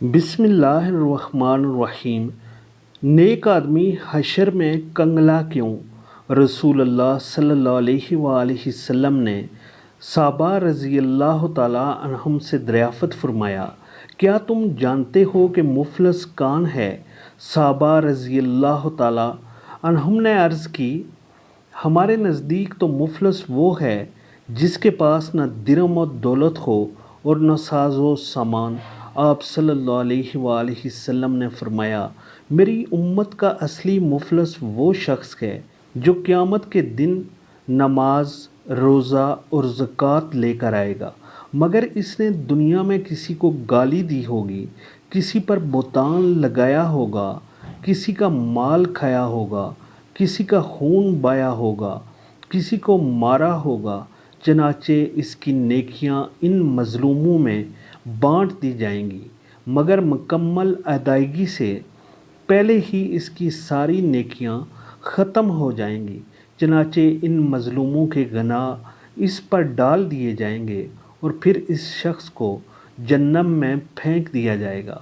بسم اللہ الرحمن الرحیم۔ نیک آدمی حشر میں کنگلا کیوں؟ رسول اللہ صلی اللہ علیہ وآلہ وسلم نے صحابہ رضی اللہ تعالیٰ عنہم سے دریافت فرمایا، کیا تم جانتے ہو کہ مفلس کون ہے؟ صحابہ رضی اللہ تعالیٰ عنہم نے عرض کی، ہمارے نزدیک تو مفلس وہ ہے جس کے پاس نہ درم و دولت ہو اور نہ ساز و سامان۔ آپ صلی اللہ علیہ وآلہ وسلم نے فرمایا، میری امت کا اصلی مفلس وہ شخص ہے جو قیامت کے دن نماز، روزہ اور زکوٰۃ لے کر آئے گا، مگر اس نے دنیا میں کسی کو گالی دی ہوگی، کسی پر بہتان لگایا ہوگا، کسی کا مال کھایا ہوگا، کسی کا خون بہایا ہوگا، کسی کو مارا ہوگا، چنانچہ اس کی نیکیاں ان مظلوموں میں بانٹ دی جائیں گی، مگر مکمل ادائیگی سے پہلے ہی اس کی ساری نیکیاں ختم ہو جائیں گی، چنانچہ ان مظلوموں کے گناہ اس پر ڈال دیے جائیں گے اور پھر اس شخص کو جہنم میں پھینک دیا جائے گا۔